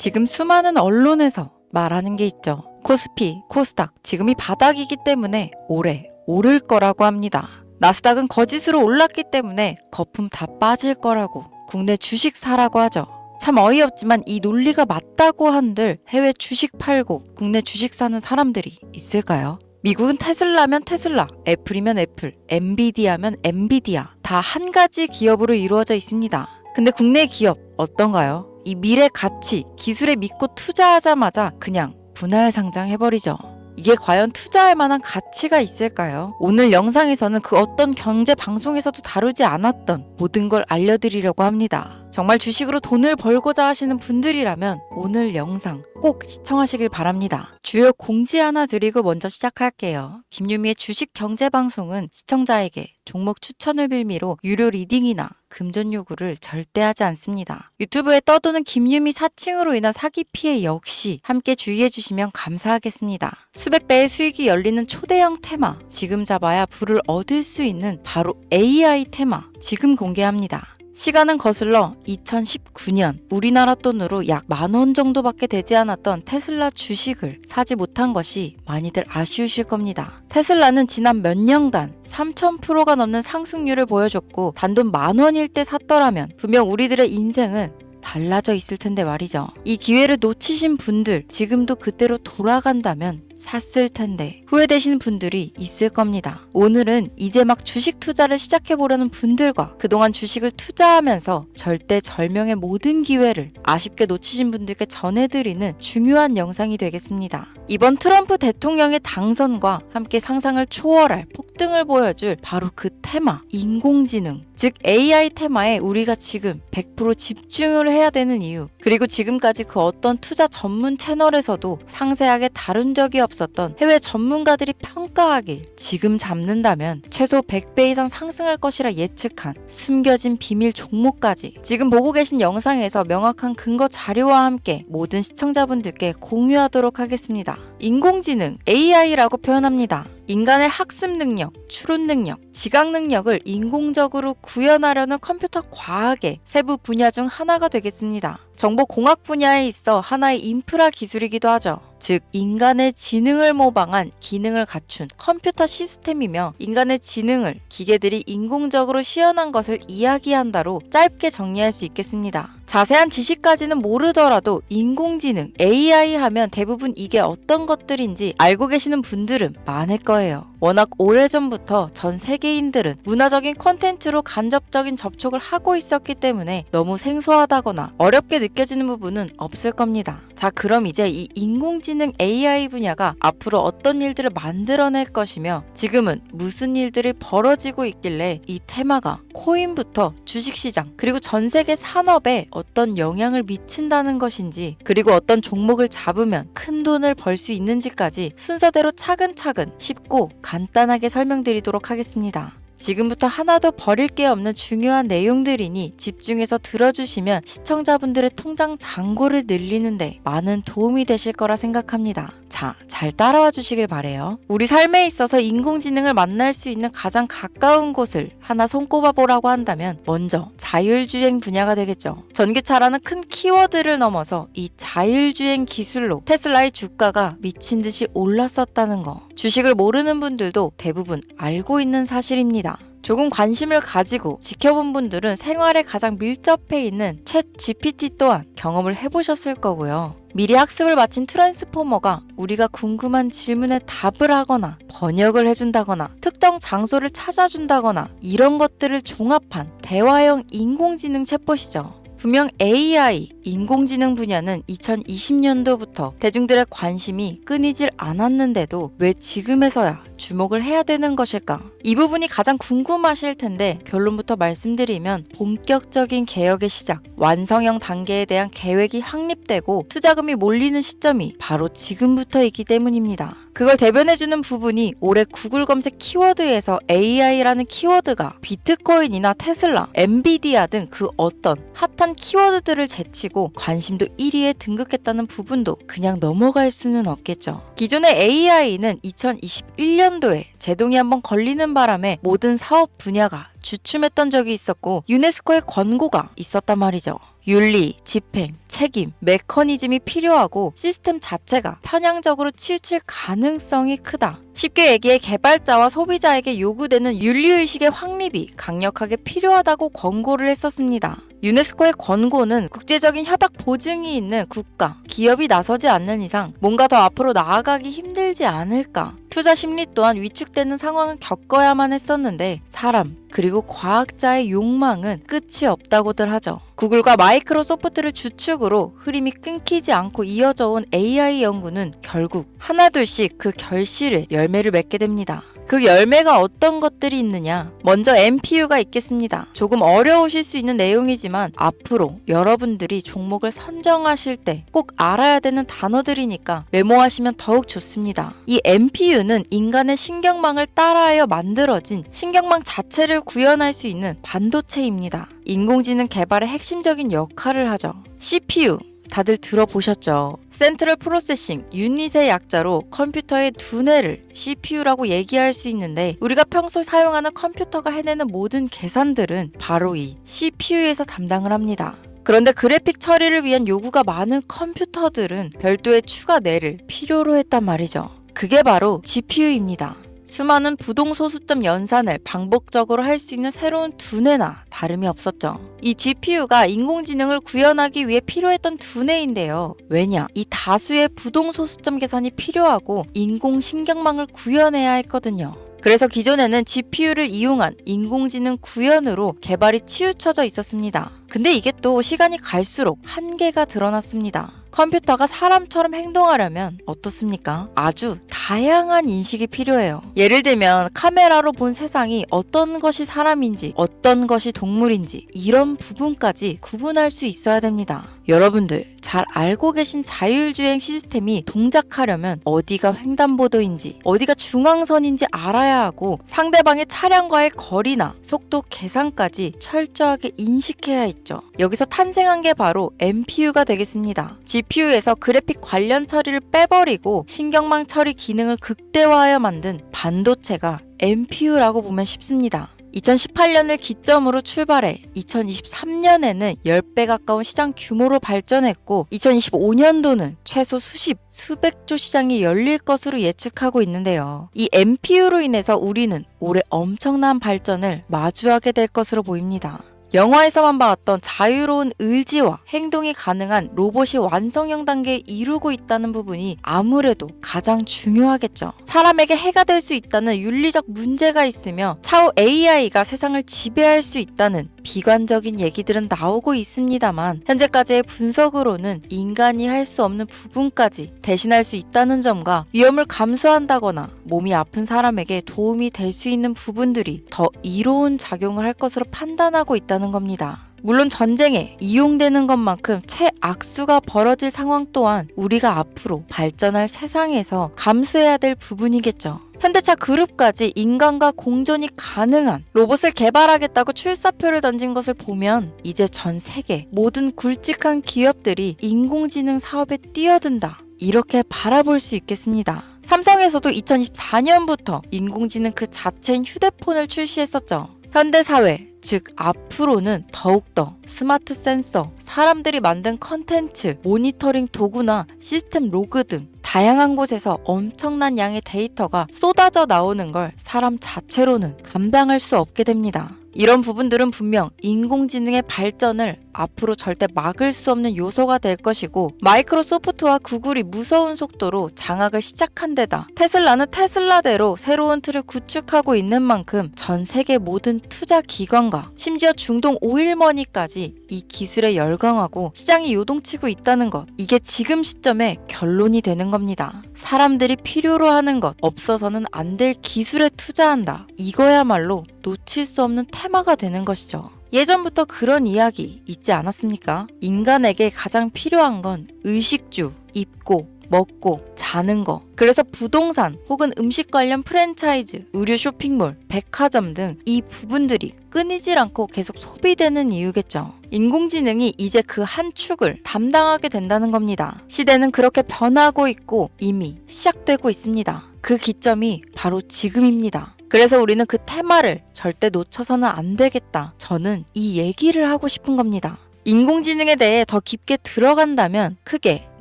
지금 수많은 언론에서 말하는 게 있죠. 코스피, 코스닥 지금이 바닥이기 때문에 올해 오를 거라고 합니다. 나스닥은 거짓으로 올랐기 때문에 거품 다 빠질 거라고 국내 주식 사라고 하죠. 참 어이없지만 이 논리가 맞다고 한들 해외 주식 팔고 국내 주식 사는 사람들이 있을까요? 미국은 테슬라면 테슬라, 애플이면 애플, 엔비디아면 엔비디아 다 한 가지 기업으로 이루어져 있습니다. 근데 국내 기업 어떤가요? 이 미래 가치, 기술에 믿고 투자하자마자 그냥 분할 상장해버리죠. 이게 과연 투자할 만한 가치가 있을까요? 오늘 영상에서는 그 어떤 경제 방송에서도 다루지 않았던 모든 걸 알려드리려고 합니다. 정말 주식으로 돈을 벌고자 하시는 분들이라면 오늘 영상 꼭 시청하시길 바랍니다. 주요 공지 하나 드리고 먼저 시작할게요. 김유미의 주식 경제 방송은 시청자에게 종목 추천을 빌미로 유료 리딩이나 금전 요구를 절대 하지 않습니다. 유튜브에 떠도는 김유미 사칭으로 인한 사기 피해 역시 함께 주의해 주시면 감사하겠습니다. 수백 배의 수익이 열리는 초대형 테마, 지금 잡아야 부를 얻을 수 있는 바로 AI 테마 지금 공개합니다. 시간은 거슬러 2019년 우리나라 돈으로 약 10,000원 정도밖에 되지 않았던 테슬라 주식을 사지 못한 것이 많이들 아쉬우실 겁니다. 테슬라는 지난 몇 년간 3000%가 넘는 상승률을 보여줬고 단돈 10,000원일 때 샀더라면 분명 우리들의 인생은 달라져 있을 텐데 말이죠. 이 기회를 놓치신 분들 지금도 그때로 돌아간다면 샀을 텐데 후회되시는 분들이 있을 겁니다. 오늘은 이제 막 주식 투자를 시작해보려는 분들과 그동안 주식을 투자하면서 절대절명의 모든 기회를 아쉽게 놓치신 분들께 전해드리는 중요한 영상이 되겠습니다. 이번 트럼프 대통령의 당선과 함께 상상을 초월할 폭등을 보여줄 바로 그 테마, 인공지능, 즉 AI 테마에 우리가 지금 100% 집중을 해야 되는 이유, 그리고 지금까지 그 어떤 투자 전문 채널에서도 상세하게 다룬 적이 없었던 해외 전문가들이 평가하길 지금 잡는다면 최소 100배 이상 상승할 것이라 예측한 숨겨진 비밀 종목까지 지금 보고 계신 영상에서 명확한 근거 자료와 함께 모든 시청자분들께 공유하도록 하겠습니다. 인공지능, AI라고 표현합니다. 인간의 학습 능력, 추론 능력, 지각 능력을 인공적으로 구현하려는 컴퓨터 과학의 세부 분야 중 하나가 되겠습니다. 정보공학 분야에 있어 하나의 인프라 기술이기도 하죠. 즉 인간의 지능을 모방한 기능을 갖춘 컴퓨터 시스템이며 인간의 지능을 기계들이 인공적으로 시연한 것을 이야기한다로 짧게 정리할 수 있겠습니다. 자세한 지식까지는 모르더라도 인공지능, AI 하면 대부분 이게 어떤 것들인지 알고 계시는 분들은 많을 거예요. 워낙 오래전부터 전 세계인들은 문화적인 콘텐츠로 간접적인 접촉을 하고 있었기 때문에 너무 생소하다거나 어렵게 느껴지는 부분은 없을 겁니다. 자, 그럼 이제 이 인공지능 AI 분야가 앞으로 어떤 일들을 만들어낼 것이며 지금은 무슨 일들이 벌어지고 있길래 이 테마가 코인부터 주식시장 그리고 전 세계 산업에 어떤 영향을 미친다는 것인지, 그리고 어떤 종목을 잡으면 큰 돈을 벌 수 있는지까지 순서대로 차근차근 쉽고 간단하게 설명드리도록 하겠습니다. 지금부터 하나도 버릴 게 없는 중요한 내용들이니 집중해서 들어주시면 시청자분들의 통장 잔고를 늘리는데 많은 도움이 되실 거라 생각합니다. 자, 잘 따라와 주시길 바래요. 우리 삶에 있어서 인공지능을 만날 수 있는 가장 가까운 곳을 하나 손꼽아 보라고 한다면 먼저 자율주행 분야가 되겠죠. 전기차라는 큰 키워드를 넘어서 이 자율주행 기술로 테슬라의 주가가 미친 듯이 올랐었다는 거, 주식을 모르는 분들도 대부분 알고 있는 사실입니다. 조금 관심을 가지고 지켜본 분들은 생활에 가장 밀접해 있는 챗 GPT 또한 경험을 해보셨을 거고요. 미리 학습을 마친 트랜스포머가 우리가 궁금한 질문에 답을 하거나 번역을 해준다거나 특정 장소를 찾아준다거나 이런 것들을 종합한 대화형 인공지능 챗봇이죠. 분명 AI, 인공지능 분야는 2020년도부터 대중들의 관심이 끊이질 않았는데도 왜 지금에서야 주목을 해야 되는 것일까? 이 부분이 가장 궁금하실 텐데 결론부터 말씀드리면 본격적인 개혁의 시작, 완성형 단계에 대한 계획이 확립되고 투자금이 몰리는 시점이 바로 지금부터이기 때문입니다. 그걸 대변해주는 부분이 올해 구글 검색 키워드에서 AI라는 키워드가 비트코인이나 테슬라, 엔비디아 등 그 어떤 핫한 키워드들을 제치고 관심도 1위에 등극했다는 부분도 그냥 넘어갈 수는 없겠죠. 기존의 AI는 2021년도에 제동이 한번 걸리는 바람에 모든 사업 분야가 주춤했던 적이 있었고 유네스코의 권고가 있었단 말이죠. 윤리, 집행, 책임, 메커니즘이 필요하고 시스템 자체가 편향적으로 치우칠 가능성이 크다. 쉽게 얘기해 개발자와 소비자에게 요구되는 윤리의식의 확립이 강력하게 필요하다고 권고를 했었습니다. 유네스코의 권고는 국제적인 협약 보증이 있는 국가, 기업이 나서지 않는 이상 뭔가 더 앞으로 나아가기 힘들지 않을까. 투자 심리 또한 위축되는 상황을 겪어야만 했었는데 사람, 그리고 과학자의 욕망은 끝이 없다고들 하죠. 구글과 마이크로소프트를 주축으로 흐름이 끊기지 않고 이어져 온 AI 연구는 결국 하나둘씩 그 결실을 열매를 맺게 됩니다. 그 열매가 어떤 것들이 있느냐? 먼저 NPU가 있겠습니다. 조금 어려우실 수 있는 내용이지만 앞으로 여러분들이 종목을 선정하실 때 꼭 알아야 되는 단어들이니까 메모하시면 더욱 좋습니다. 이 NPU는 인간의 신경망을 따라하여 만들어진 신경망 자체를 구현할 수 있는 반도체입니다. 인공지능 개발의 핵심적인 역할을 하죠. CPU 다들 들어보셨죠? 센트럴 프로세싱 유닛의 약자로 컴퓨터의 두뇌를 CPU라고 얘기할 수 있는데 우리가 평소 사용하는 컴퓨터가 해내는 모든 계산들은 바로 이 CPU에서 담당을 합니다. 그런데 그래픽 처리를 위한 요구가 많은 컴퓨터들은 별도의 추가 뇌를 필요로 했단 말이죠. 그게 바로 GPU입니다. 수많은 부동소수점 연산을 반복적으로 할 수 있는 새로운 두뇌나 다름이 없었죠. 이 GPU가 인공지능을 구현하기 위해 필요했던 두뇌인데요. 왜냐? 이 다수의 부동소수점 계산이 필요하고 인공신경망을 구현해야 했거든요. 그래서 기존에는 GPU를 이용한 인공지능 구현으로 개발이 치우쳐져 있었습니다. 근데 이게 또 시간이 갈수록 한계가 드러났습니다. 컴퓨터가 사람처럼 행동하려면 어떻습니까? 아주 다양한 인식이 필요해요. 예를 들면 카메라로 본 세상이 어떤 것이 사람인지 어떤 것이 동물인지 이런 부분까지 구분할 수 있어야 됩니다. 여러분들 잘 알고 계신 자율주행 시스템이 동작하려면 어디가 횡단보도인지 어디가 중앙선인지 알아야 하고 상대방의 차량과의 거리나 속도 계산까지 철저하게 인식해야 있죠. 여기서 탄생한 게 바로 NPU가 되겠습니다. GPU에서 그래픽 관련 처리를 빼버리고 신경망 처리 기능을 극대화하여 만든 반도체가 NPU라고 보면 쉽습니다. 2018년을 기점으로 출발해 2023년에는 10배 가까운 시장 규모로 발전했고 2025년도는 최소 수백조 시장이 열릴 것으로 예측하고 있는데요. 이 NPU로 인해서 우리는 올해 엄청난 발전을 마주하게 될 것으로 보입니다. 영화에서만 봤던 자유로운 의지와 행동이 가능한 로봇이 완성형 단계에 이루고 있다는 부분이 아무래도 가장 중요하겠죠. 사람에게 해가 될 수 있다는 윤리적 문제가 있으며 차후 AI가 세상을 지배할 수 있다는 비관적인 얘기들은 나오고 있습니다만 현재까지의 분석으로는 인간이 할 수 없는 부분까지 대신할 수 있다는 점과 위험을 감수한다거나 몸이 아픈 사람에게 도움이 될 수 있는 부분들이 더 이로운 작용을 할 것으로 판단하고 있다는 겁니다. 물론 전쟁에 이용되는 것만큼 최악수가 벌어질 상황 또한 우리가 앞으로 발전할 세상에서 감수해야 될 부분이겠죠. 현대차 그룹까지 인간과 공존이 가능한 로봇을 개발하겠다고 출사표를 던진 것을 보면 이제 전 세계 모든 굵직한 기업들이 인공지능 사업에 뛰어든다. 이렇게 바라볼 수 있겠습니다. 삼성에서도 2024년부터 인공지능 그 자체인 휴대폰을 출시했었죠. 현대사회, 즉 앞으로는 더욱더 스마트 센서, 사람들이 만든 컨텐츠, 모니터링 도구나 시스템 로그 등 다양한 곳에서 엄청난 양의 데이터가 쏟아져 나오는 걸 사람 자체로는 감당할 수 없게 됩니다. 이런 부분들은 분명 인공지능의 발전을 앞으로 절대 막을 수 없는 요소가 될 것이고 마이크로소프트와 구글이 무서운 속도로 장악을 시작한 데다 테슬라는 테슬라대로 새로운 틀을 구축하고 있는 만큼 전 세계 모든 투자 기관과 심지어 중동 오일머니까지 이 기술에 열광하고 시장이 요동치고 있다는 것, 이게 지금 시점에 결론이 되는 겁니다. 사람들이 필요로 하는 것, 없어서는 안 될 기술에 투자한다. 이거야말로 놓칠 수 없는 테마가 되는 것이죠. 예전부터 그런 이야기 있지 않았습니까? 인간에게 가장 필요한 건 의식주, 입고, 먹고, 자는 거. 그래서 부동산 혹은 음식 관련 프랜차이즈, 의류 쇼핑몰, 백화점 등 이 부분들이 끊이질 않고 계속 소비되는 이유겠죠. 인공지능이 이제 그 한 축을 담당하게 된다는 겁니다. 시대는 그렇게 변하고 있고 이미 시작되고 있습니다. 그 기점이 바로 지금입니다. 그래서 우리는 그 테마를 절대 놓쳐서는 안 되겠다. 저는 이 얘기를 하고 싶은 겁니다. 인공지능에 대해 더 깊게 들어간다면 크게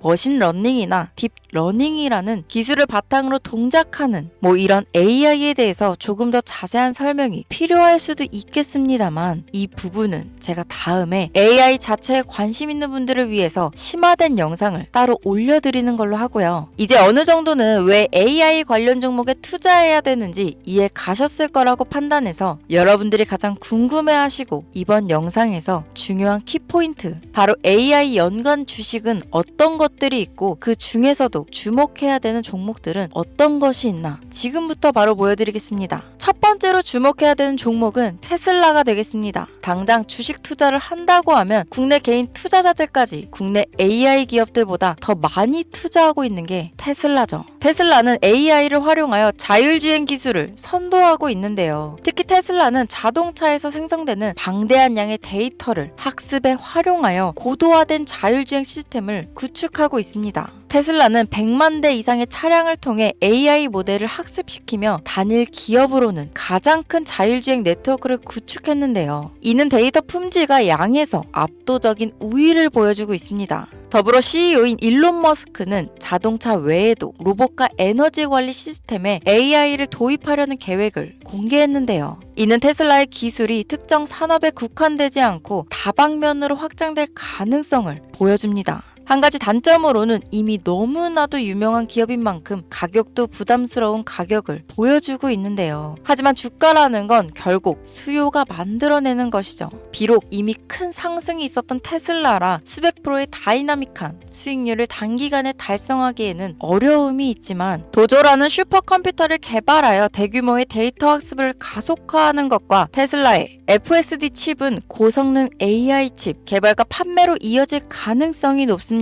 머신러닝이나 딥러닝이라는 기술을 바탕으로 동작하는 이런 AI에 대해서 조금 더 자세한 설명이 필요할 수도 있겠습니다만 이 부분은 제가 다음에 AI 자체에 관심 있는 분들을 위해서 심화된 영상을 따로 올려드리는 걸로 하고요. 이제 어느 정도는 왜 AI 관련 종목에 투자해야 되는지 이해 가셨을 거라고 판단해서 여러분들이 가장 궁금해하시고 이번 영상에서 중요한 키포인트, 바로 AI 연관 주식은 어떤 것들이 있고 그 중에서도 주목해야 되는 종목들은 어떤 것이 있나 지금부터 바로 보여드리겠습니다. 첫 번째로 주목해야 되는 종목은 테슬라가 되겠습니다. 당장 주식 투자를 한다고 하면 국내 개인 투자자들까지 국내 AI 기업들보다 더 많이 투자하고 있는 게 테슬라죠. 테슬라는 AI를 활용하여 자율주행 기술을 선도하고 있는데요. 특히 테슬라는 자동차에서 생성되는 방대한 양의 데이터를 학습에 활용하여 고도화된 자율주행 시스템을 구축하고 있습니다. 테슬라는 100만 대 이상의 차량을 통해 AI 모델을 학습시키며 단일 기업으로는 가장 큰 자율주행 네트워크를 구축했는데요. 이는 데이터 품질과 양에서 압도적인 우위를 보여주고 있습니다. 더불어 CEO인 일론 머스크는 자동차 외에도 로봇과 에너지 관리 시스템에 AI를 도입하려는 계획을 공개했는데요. 이는 테슬라의 기술이 특정 산업에 국한되지 않고 다방면으로 확장될 가능성을 보여줍니다. 한 가지 단점으로는 이미 너무나도 유명한 기업인 만큼 가격도 부담스러운 가격을 보여주고 있는데요. 하지만 주가라는 건 결국 수요가 만들어내는 것이죠. 비록 이미 큰 상승이 있었던 테슬라라 수백 프로의 다이나믹한 수익률을 단기간에 달성하기에는 어려움이 있지만 도조라는 슈퍼컴퓨터를 개발하여 대규모의 데이터 학습을 가속화하는 것과 테슬라의 FSD 칩은 고성능 AI 칩 개발과 판매로 이어질 가능성이 높습니다.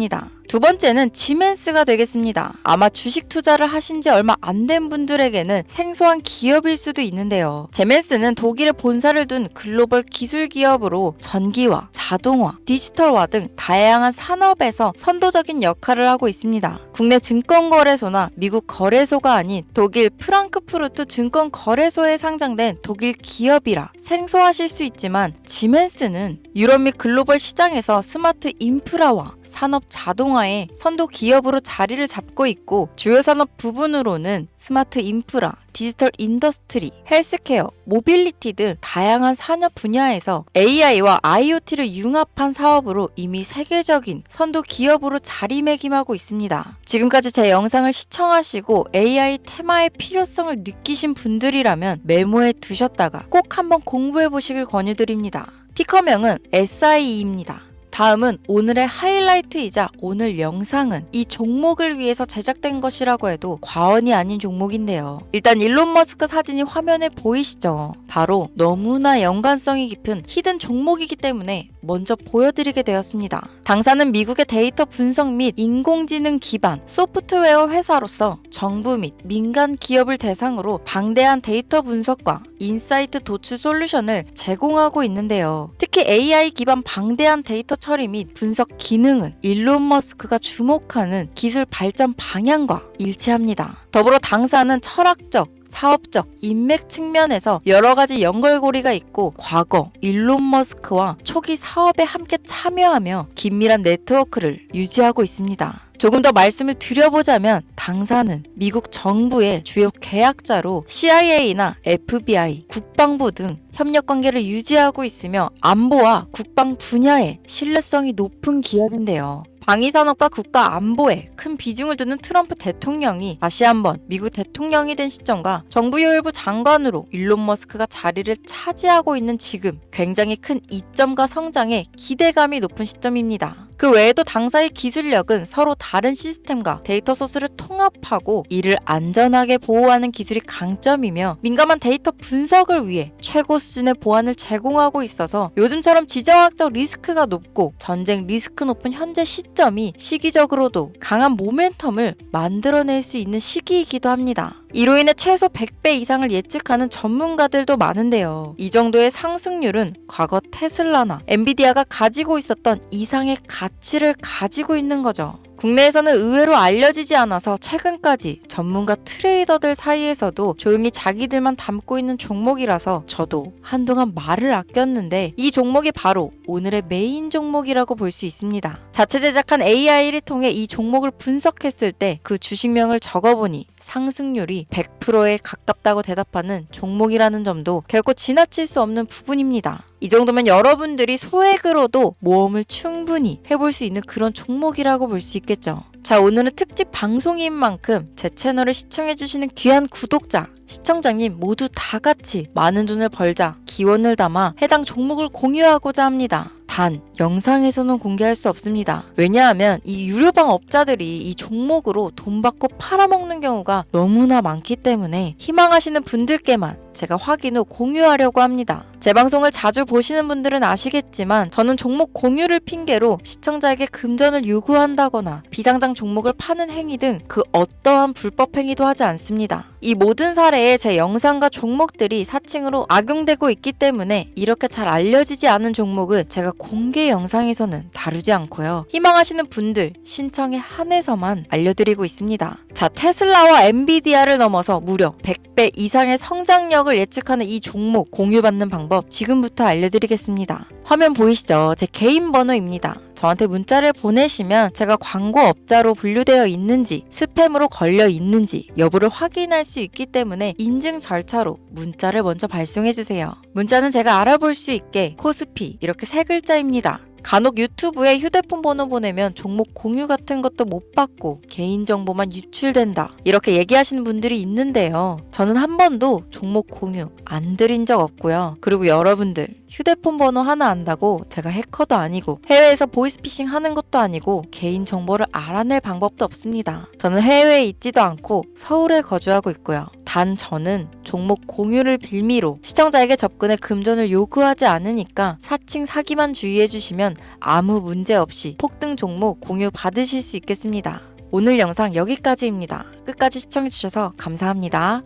두 번째는 지멘스가 되겠습니다. 아마 주식 투자를 하신 지 얼마 안 된 분들에게는 생소한 기업일 수도 있는데요. 지멘스는 독일에 본사를 둔 글로벌 기술 기업으로 전기화, 자동화, 디지털화 등 다양한 산업에서 선도적인 역할을 하고 있습니다. 국내 증권거래소나 미국 거래소가 아닌 독일 프랑크푸르트 증권거래소에 상장된 독일 기업이라 생소하실 수 있지만 지멘스는 유럽 및 글로벌 시장에서 스마트 인프라와 산업 자동화의 선도 기업으로 자리를 잡고 있고 주요 산업 부분으로는 스마트 인프라, 디지털 인더스트리, 헬스케어, 모빌리티 등 다양한 산업 분야에서 AI와 IoT를 융합한 사업으로 이미 세계적인 선도 기업으로 자리매김하고 있습니다. 지금까지 제 영상을 시청하시고 AI 테마의 필요성을 느끼신 분들이라면 메모해 두셨다가 꼭 한번 공부해 보시길 권유드립니다. 티커명은 SIE입니다. 다음은 오늘의 하이라이트이자 오늘 영상은 이 종목을 위해서 제작된 것이라고 해도 과언이 아닌 종목인데요. 일단 일론 머스크 사진이 화면에 보이시죠? 바로 너무나 연관성이 깊은 히든 종목이기 때문에 먼저 보여드리게 되었습니다. 당사는 미국의 데이터 분석 및 인공지능 기반 소프트웨어 회사로서 정부 및 민간 기업을 대상으로 방대한 데이터 분석과 인사이트 도출 솔루션을 제공하고 있는데요. 특히 AI 기반 방대한 데이터 처리 및 분석 기능은 일론 머스크가 주목하는 기술 발전 방향과 일치합니다. 더불어 당사는 철학적, 사업적, 인맥 측면에서 여러 가지 연결고리가 있고 과거 일론 머스크와 초기 사업에 함께 참여하며 긴밀한 네트워크를 유지하고 있습니다. 조금 더 말씀을 드려보자면 당사는 미국 정부의 주요 계약자로 CIA나 FBI, 국방부 등 협력관계를 유지하고 있으며 안보와 국방 분야에 신뢰성이 높은 기업인데요. 방위산업과 국가 안보에 큰 비중을 두는 트럼프 대통령이 다시 한번 미국 대통령이 된 시점과 정부요일부 장관으로 일론 머스크가 자리를 차지하고 있는 지금 굉장히 큰 이점과 성장에 기대감이 높은 시점입니다. 그 외에도 당사의 기술력은 서로 다른 시스템과 데이터 소스를 통합하고 이를 안전하게 보호하는 기술이 강점이며 민감한 데이터 분석을 위해 최고 수준의 보안을 제공하고 있어서 요즘처럼 지정학적 리스크가 높고 전쟁 리스크 높은 현재 시점이 시기적으로도 강한 모멘텀을 만들어낼 수 있는 시기이기도 합니다. 이로 인해 최소 100배 이상을 예측하는 전문가들도 많은데요. 이 정도의 상승률은 과거 테슬라나 엔비디아가 가지고 있었던 이상의 가치를 가지고 있는 거죠. 국내에서는 의외로 알려지지 않아서 최근까지 전문가 트레이더들 사이에서도 조용히 자기들만 담고 있는 종목이라서 저도 한동안 말을 아꼈는데 이 종목이 바로 오늘의 메인 종목이라고 볼 수 있습니다. 자체 제작한 AI를 통해 이 종목을 분석했을 때 그 주식명을 적어보니 상승률이 100%에 가깝다고 대답하는 종목이라는 점도 결코 지나칠 수 없는 부분입니다. 이 정도면 여러분들이 소액으로도 모험을 충분히 해볼 수 있는 그런 종목이라고 볼 수 있겠죠. 자, 오늘은 특집 방송인 만큼 제 채널을 시청해주시는 귀한 구독자, 시청자님 모두 다 같이 많은 돈을 벌자 기원을 담아 해당 종목을 공유하고자 합니다. 단, 영상에서는 공개할 수 없습니다. 왜냐하면 이 유료방 업자들이 이 종목으로 돈 받고 팔아먹는 경우가 너무나 많기 때문에 희망하시는 분들께만 제가 확인 후 공유하려고 합니다. 제 방송을 자주 보시는 분들은 아시겠지만 저는 종목 공유를 핑계로 시청자에게 금전을 요구한다거나 비상장 종목을 파는 행위 등 그 어떠한 불법 행위도 하지 않습니다. 이 모든 사례에 제 영상과 종목들이 사칭으로 악용되고 있기 때문에 이렇게 잘 알려지지 않은 종목은 제가 공개 영상에서는 다루지 않고요. 희망하시는 분들 신청에 한해서만 알려드리고 있습니다. 자, 테슬라와 엔비디아를 넘어서 무려 100배 이상의 성장력을 예측하는 이 종목 공유받는 방법 지금부터 알려드리겠습니다. 화면 보이시죠? 제 개인 번호입니다. 저한테 문자를 보내시면 제가 광고업자로 분류되어 있는지 스팸으로 걸려 있는지 여부를 확인할 수 있기 때문에 인증 절차로 문자를 먼저 발송해주세요. 문자는 제가 알아볼 수 있게 코스피 이렇게 세 글자입니다. 간혹 유튜브에 휴대폰 번호 보내면 종목 공유 같은 것도 못 받고 개인정보만 유출된다 이렇게 얘기하시는 분들이 있는데요. 저는 한 번도 종목 공유 안 드린 적 없고요. 그리고 여러분들 휴대폰 번호 하나 안다고 제가 해커도 아니고 해외에서 보이스피싱 하는 것도 아니고 개인정보를 알아낼 방법도 없습니다. 저는 해외에 있지도 않고 서울에 거주하고 있고요. 단 저는 종목 공유를 빌미로 시청자에게 접근해 금전을 요구하지 않으니까 사칭 사기만 주의해주시면 아무 문제 없이 폭등 종목 공유 받으실 수 있겠습니다. 오늘 영상 여기까지입니다. 끝까지 시청해주셔서 감사합니다.